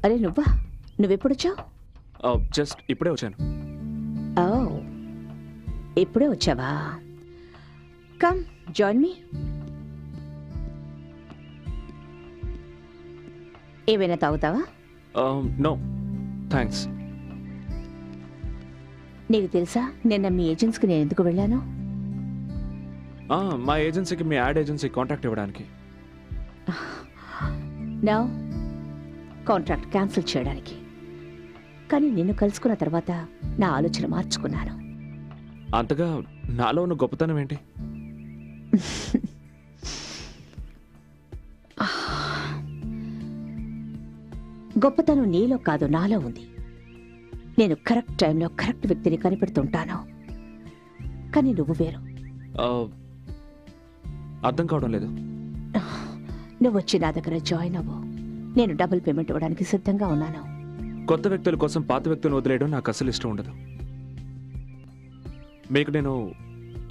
అరే నువ్వా? నువ్వెప్పుడొచ్చావు? జస్ట్ ఇప్పుడే వచ్చాను. ఓ, ఇప్పుడే వచ్చావా? Come join me. ఏమైనా తాగుతావా? No thanks. నీకు తెలుసా నిన్న మీ ఏజెన్సీకి నేను ఎందుకు వెళ్ళాను? మా ఏజెన్సీకి మీ యాడ్ ఏజెన్సీ కాంటాక్ట్ ఇవ్వడానికి. నా కాంట్రాక్ట్ క్యాన్సిల్ చేయడానికి. కానీ నిన్ను కలుసుకున్న తర్వాత నా ఆలోచన మార్చుకున్నాను. అంతగా నాలో ఉన్న గొప్పతనం ఏంటి? గొప్పతనం నీలో కాదు, నాలో ఉంది. నేను కరెక్ట్ టైంలో కరెక్ట్ వ్యక్తిని కనిపెడుతుంటాను. కానీ నువ్వు వేరు. అర్థం కావడం లేదు. నువ్వు వచ్చి నా దగ్గర జాయిన్ అవ్వు. నేను డబుల్ పేమెంట్ ఇవ్వడానికి సిద్ధంగా ఉన్నాను. కొత్త వ్యక్తుల కోసం పాత వ్యక్తులను వదిలేయడం నాకు అసలు ఇష్టం ఉండదు. మీకు నేను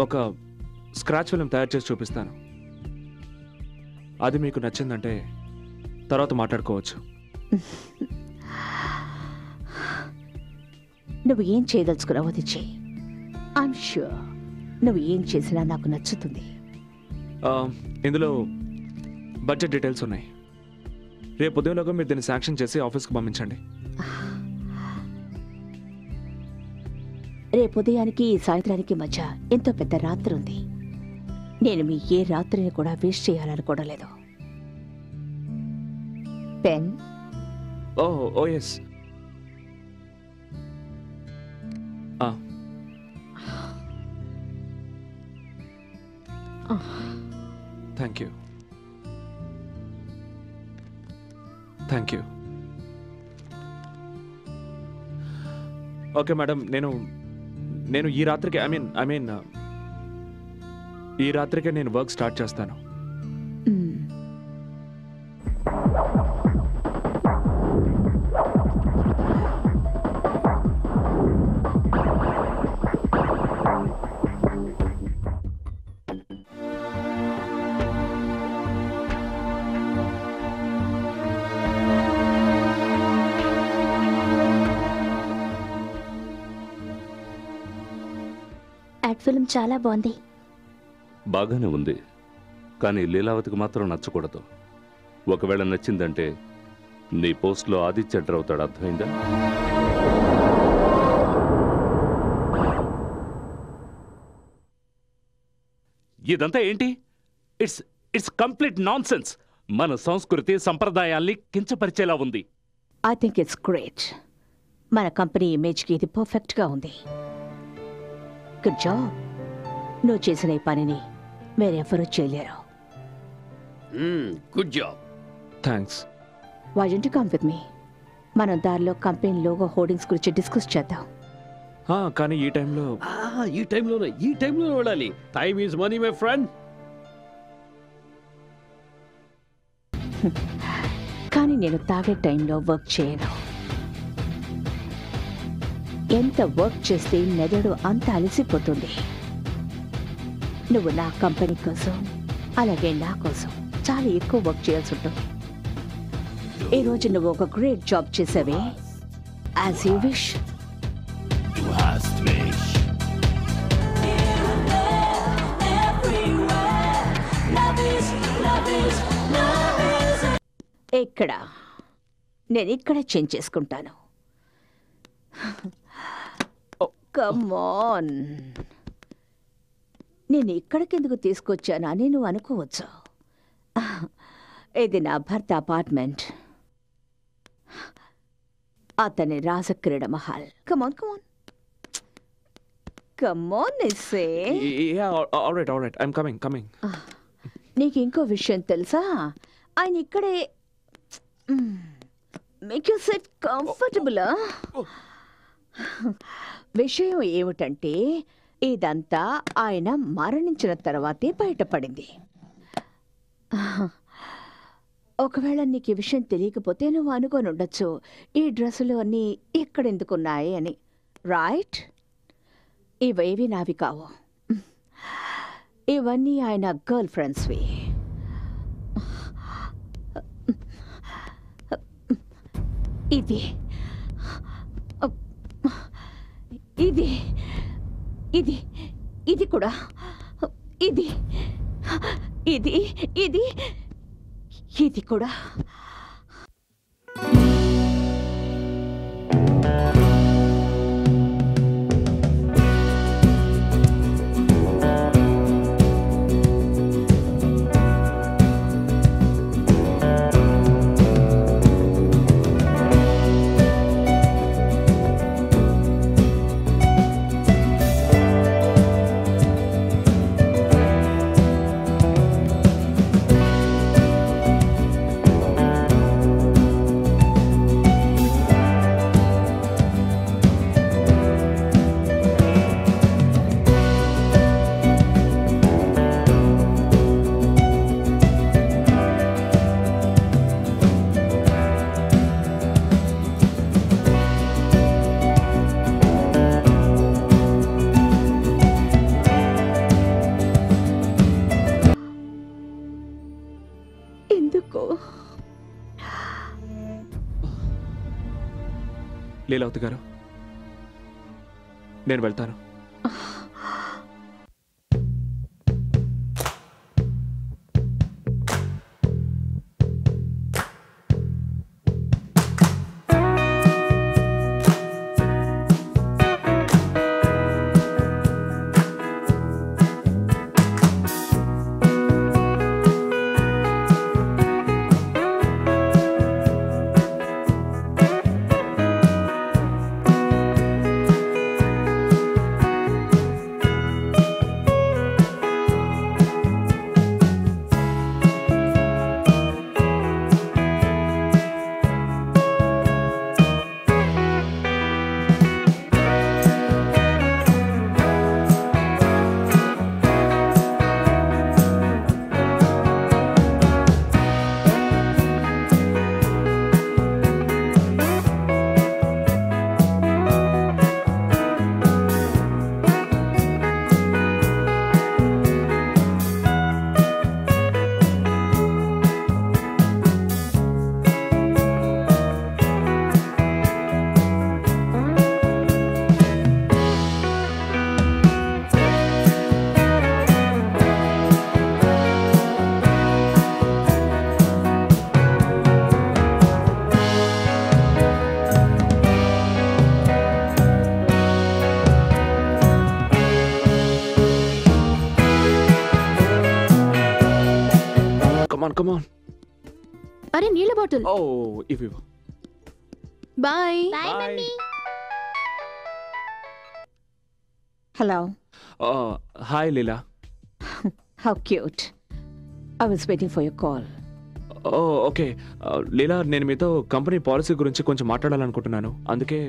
ఒక స్క్రాచ్ ఫిల్మ్ తయారు చేసి చూపిస్తాను. అది మీకు నచ్చిందంటే తర్వాత మాట్లాడుకోవచ్చు. నువ్వు ఏం చేయదలుచుకున్నావో అది చెయ్యి. ఐఎమ్ ష్యూర్ నువ్వు ఏం చేసినా నాకు నచ్చుతుంది. ఇందులో బడ్జెట్ డీటెయిల్స్ ఉన్నాయి. రేపు ఉదయంలోగా మీరు దీన్ని శాంక్షన్ చేసి ఆఫీస్కి పంపించండి. రేపు ఉదయానికి సాయంత్రానికి మధ్య ఎంతో పెద్ద రాత్రి ఉంది. నేను మీ ఏ రాత్రిని కూడా వేస్ట్ చేయాలనుకోవడం లేదు. Pen? Oh yes. Thank you. Thank you. Okay madam, నేను ఈ రాత్రికి ఐ మీన్ ఈ రాత్రికే నేను వర్క్ స్టార్ట్ చేస్తాను. యాడ్ ఫిల్మ్ చాలా బాగుంది. బాగానే ఉంది, కానీ లీలావతికి మాత్రం నచ్చకూడదు. ఒకవేళ నచ్చిందంటే నీ పోస్ట్లో ఆదిత్య ఎంటర్ అవుతాడు. అర్థమైందా? ఇదంతా ఏంటి? It's complete nonsense. మన సంస్కృతి సంప్రదాయాల్ని కించపరిచేలా ఉంది. I think it's great. మన కంపెనీ ఇమేజ్కి ఇది పర్ఫెక్ట్గా ఉంది. Good job. నువ్వు చేసిన ఈ పనిని వేరెవరూ చేయలేరు. Good job. Thanks. Why don't you come with me? మనం దారిలో కంపెనీ లోగో హోర్డింగ్స్ గురించి డిస్కస్ చేద్దాం. కానీ ఈ టైంలో ఈ టైంలోనే వెళ్ళాలి. Time is money my friend. కానీ నేను తాగే టైంలో వర్క్ చేయను. ఎంత వర్క్ చేస్తే మెదడు అంత అలసిపోతుంది. నువ్వు నా కంపెనీ కోసం అలాగే నా కోసం చాలా ఎక్కువ వర్క్ చేయాల్సి ఉంటుంది. ఈరోజు నువ్వు ఒక great job Chesave. As you wish. ఎక్కడ? నేను ఇక్కడే చేంజ్ చేసుకుంటాను. Come on. నేను ఇక్కడికెందుకు తీసుకొచ్చానని నువ్వు అనుకోవచ్చు. ఇది నా భర్త అపార్ట్మెంట్. అతని రాజక్రీడ మహల్. కమాన్ కమాన్ కమాన్ నిస్సే. Alright I'm coming. నీకు ఇంకో విషయం తెలుసా? ఆయన ఇక్కడే మేక్ యూ సెట్ కంఫర్టబుల్. విషయం ఏమిటంటే ఇదంతా ఆయన మరణించిన తర్వాతే బయటపడింది. ఒకవేళ నీకు ఈ విషయం తెలియకపోతే నువ్వు అనుకొని ఉండొచ్చు, ఈ డ్రెస్సులు అన్నీ ఎక్కడెందుకున్నాయి అని. రైట్? ఇవేవి నావి కావు. ఇవన్నీ ఆయన గర్ల్ ఫ్రెండ్స్వి. ఇది ఇది ఇది ఇది కూడా ఇది ఇది ఇది ఇది కూడా లీలావతి గారు, నేను వెళ్తాను. Come on. అరే నీళ్ళ బాటిల్. Oh, ఇవి. Bye. Bye. Hello. Hi, Leela. How cute. I was waiting for your call. Okay. Leela, నేను మీతో కంపెనీ పాలసీ గురించి కొంచెం మాట్లాడాలనుకుంటున్నాను. అందుకే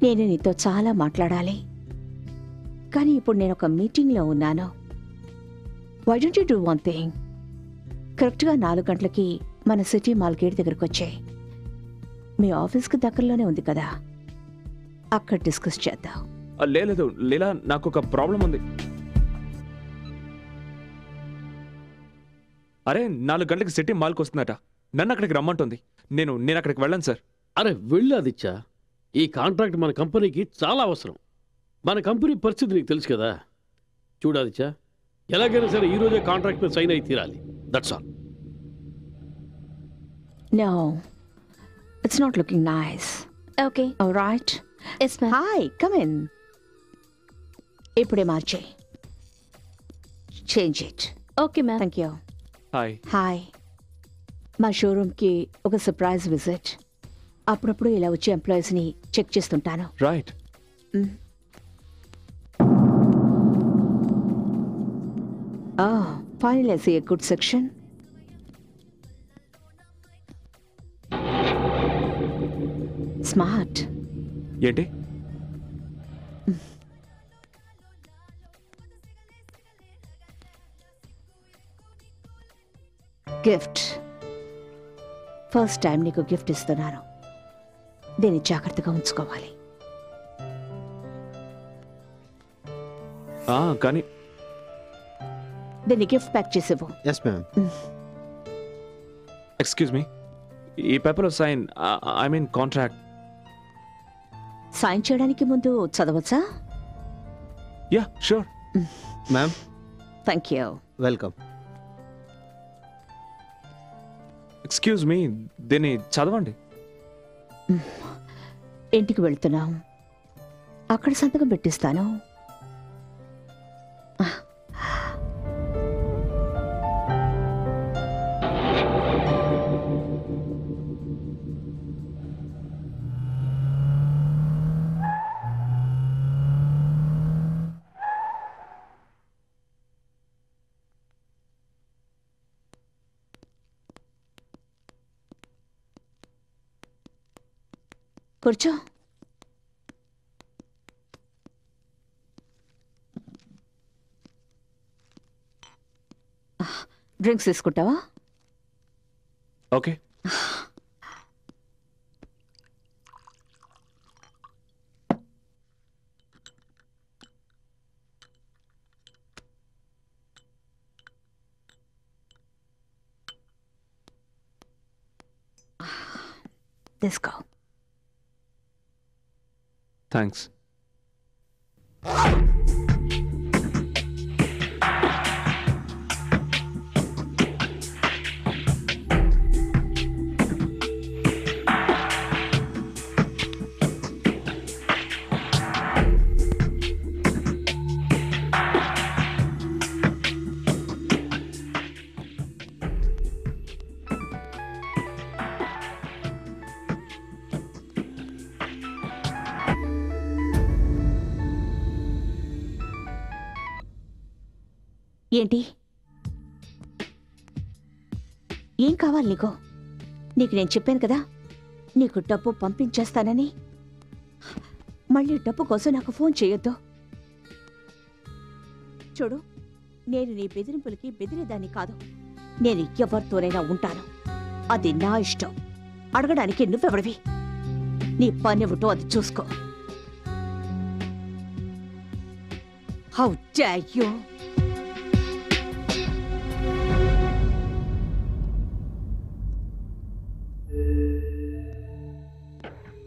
నేను నీతో చాలా మాట్లాడాలి, కానీ ఇప్పుడు నేను ఒక మీటింగ్లో ఉన్నాను. Why don't you do one thing? కరెక్ట్గా 4 గంటలకి మన సిటీ మాల్ గేట్ దగ్గరకు వచ్చాయి. మీ ఆఫీస్కి దగ్గరలోనే ఉంది కదా, అక్కడ డిస్కస్ చేద్దాం. లేదు లీలా, నాకు ఒక ప్రాబ్లం ఉంది. అరే 4 గంటలకి సిటీ మాల్కి వస్తుందట. నన్ను అక్కడికి రమ్మంటుంది. నేను అక్కడికి వెళ్ళను సార్. అరే వెళ్ళాదిచ్చా, ఈ కాంట్రాక్ట్ మన కంపెనీకి చాలా అవసరం. మన కంపెనీ పరిస్థితి నీకు తెలుసు కదా. చూడాదిచ్చా, ఎలాగైనా సరే ఈ రోజే కాంట్రాక్ట్ మీద సైన్ అయి తీరాలి. That's all. No, it's not looking nice. Okay. All right. Yes ma'am. Hi, come in. ఇప్పుడే మార్చేయి. Change it. Okay ma'am. Thank you. Hi. Hi. మా షోరూమ్కి ఒక సర్ప్రైజ్ విజిట్. అప్పుడప్పుడు ఇలా వచ్చే ఎంప్లాయీస్ని చెక్ చేస్తుంటాను. Right. Finally, I see a good section. Smart. ఏంటి? గిఫ్ట్. ఫస్ట్ టైం నీకు గిఫ్ట్ ఇస్తున్నాను. దీన్ని జాగ్రత్తగా ఉంచుకోవాలి. కానీ దీన్ని గిఫ్ట్ ప్యాక్ చేసేవు. Yes ma'am. ఎక్స్క్యూజ్ మీ, ఈ పేపర్లో సైన్, ఐ మీన్ కాంట్రాక్ట్ సాయం చేయడానికి ముందు చదవచ్చా? Yeah sure. Ma'am thank you. Welcome. Excuse me, దీన్ని చదవండి. ఇంటికి వెళ్తున్నాం, అక్కడ సంతకం పెట్టిస్తాను. కూర్చో. డ్రింక్స్ తీసుకుంటావా? ఓకే. తీసుకో. థ్యాంక్స్. ఏంటి? ఏం కావాలి నీకు? నీకు నేను చెప్పాను కదా నీకు డబ్బు పంపించేస్తానని. మళ్ళీ డబ్బు కోసం నాకు ఫోన్ చేయొద్దు. చూడు, నేను నీ బెదిరింపులకి బెదిరేదాన్ని కాదు. నేను ఎవరితోనైనా ఉంటాను, అది నా ఇష్టం. అడగడానికి నువ్వెవడివి? నీ పనివిటో అది చూసుకో. How dare you!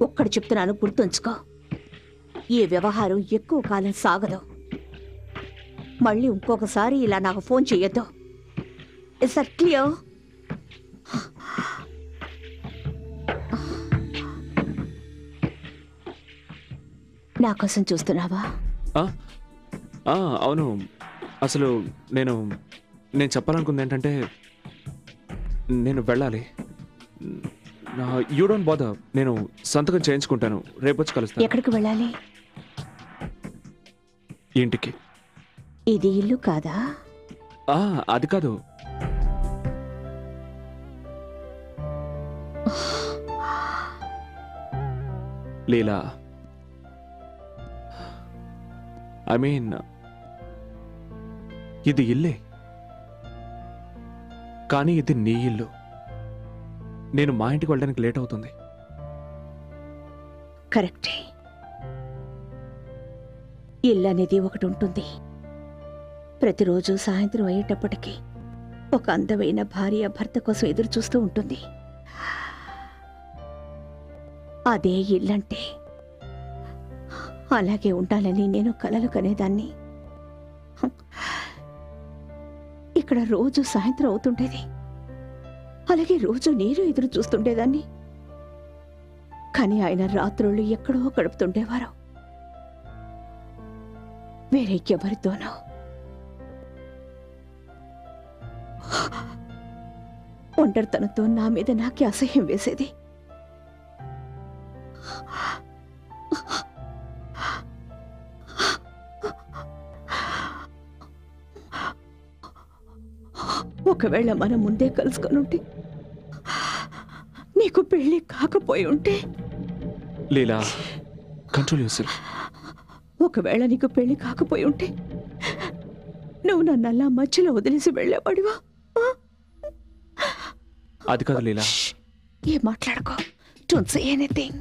ఒక్కడు చెప్తున్నాను, గుర్తుంచుకో. ఈ వ్యవహారం ఎక్కువ కాలం సాగదు. మళ్ళీ ఇంకొకసారి ఇలా నాకు ఫోన్ చెయ్యొద్దు. Is that clear? నా కోసం చూస్తున్నావా? అవును. అసలు నేను చెప్పాలనుకుంది ఏంటంటే, నేను వెళ్ళాలి. యూ డోంట్ బాదర్, నేను సంతకం చేయించుకుంటాను. రేపు వచ్చి కలుస్తాను. ఎక్కడికి వెళ్ళాలి? ఇంటికి. ఇది ఇల్లు కాదా? అది కాదు. లీలా, ఐ మీన్ ఇది ఇల్లే, కానీ ఇది నీ ఇల్లు. నేను మా ఇంటికి వెళ్ళడానికి లేట్ అవుతుంది. కరెక్టే. ఇల్లు అనేది ఒకటి ఉంటుంది. ప్రతిరోజు సాయంత్రం అయ్యేటప్పటికీ ఒక అందమైన భార్య భర్త కోసం ఎదురు చూస్తూ ఉంటుంది. అదే ఇల్లంటే. అలాగే ఉండాలని నేను కలలు కనేదాన్ని. ఇక్కడ రోజు సాయంత్రం అవుతుండేది. అలాగే రోజు నేను ఎదురు చూస్తుండేదాన్ని. కానీ ఆయన రాత్రుళ్ళు ఎక్కడో గడుపుతుండేవారు, వేరే ఎవరితోనో. ఒంటరితనంతో నా మీద నాకే అసహ్యం వేసేది. ఒకవేళ మనం ముందే కలుసుకొని ఉంటే, నీకు పెళ్లి కాకపోయి ఉంటే. లీలా, కంట్రోల్ యువర్సెల్ఫ్. ఒకవేళ నీకు పెళ్లి కాకపోయి ఉంటే నువ్వు నన్నల్లా మధ్యలో వదిలేసి వెళ్ళేవాడివా? అది కాదు లీలా. ఏం మాట్లాడుకో. Don't say anything.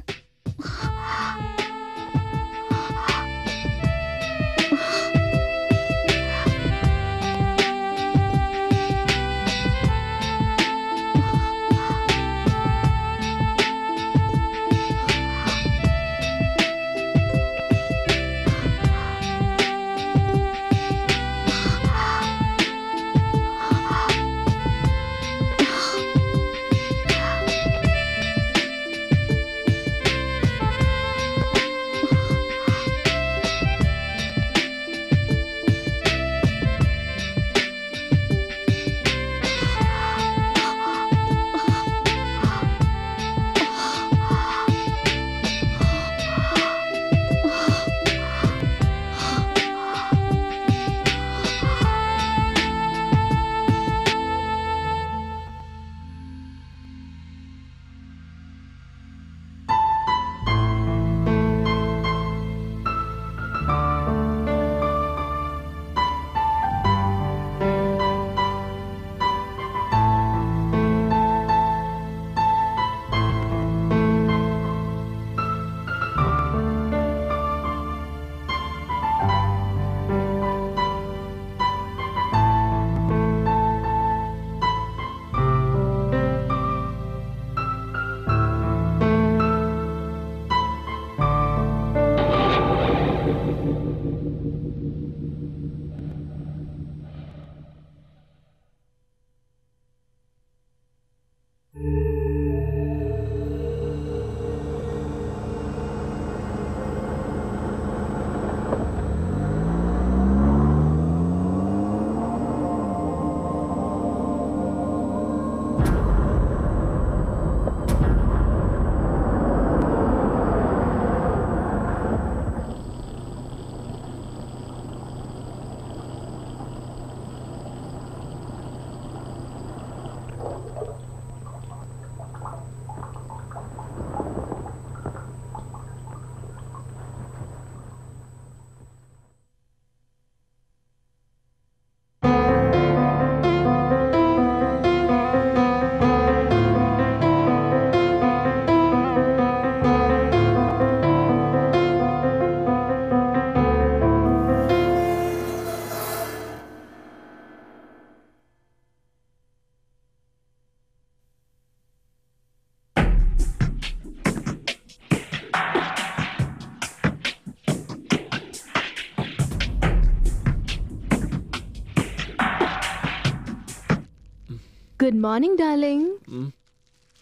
Good morning darling. Hmm,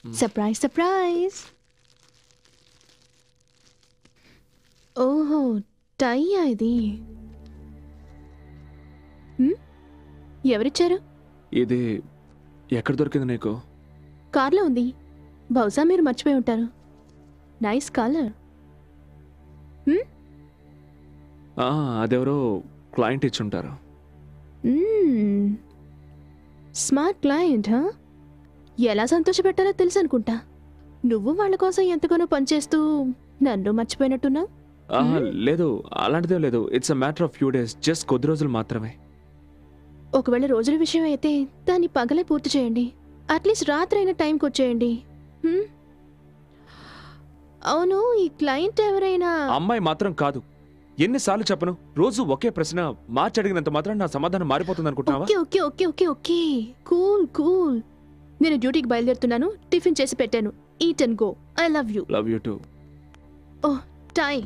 surprise surprise. ఓహో, టైయా ఇది? ఎవరిచ్చారు? ఇది ఎక్కడ దొరికింది నీకు? కార్లో ఉంది. బహుశా మీరు మర్చిపోయి ఉంటారు. Nice colour. ఆ, అదెవరో క్లయింట్ ఇచ్చుంటారు. Smart client. ఎలా సంతోషపెట్టాలో తెలుసు అనుకుంటా. నువ్వు వాళ్ళ కోసం ఎంతగానో పనిచేస్తూ నన్ను మర్చిపోయినట్టున్నావు. ఆహా, లేదు, అలాంటిదేం లేదు. It's a matter of few days, just కొద్ది రోజులు మాత్రమే. ఒకవేళ రోజుల విషయం అయితే దాన్ని పగలే పూర్తి చేయండి. అట్లీస్ట్ రాత్రి అయిన టైంకి వచ్చేయండి. అవును, ఈ క్లయింట్ ఎవరైనా? అమ్మాయి మాత్రం కాదు. ఎన్నిసార్లు చెప్పను, రోజు ఒకే ప్రశ్న మార్చి అడిగినంత మాత్రం నా సమాధానం మారిపోతుంది అనుకుంటున్నావా? Okay okay okay okay okay, cool cool. నేను డ్యూటీకి బయలుదేరుతున్నాను. టిఫిన్ చేసి పెట్టాను. Eat and go. I love you. Love you too. ఓ, టైం.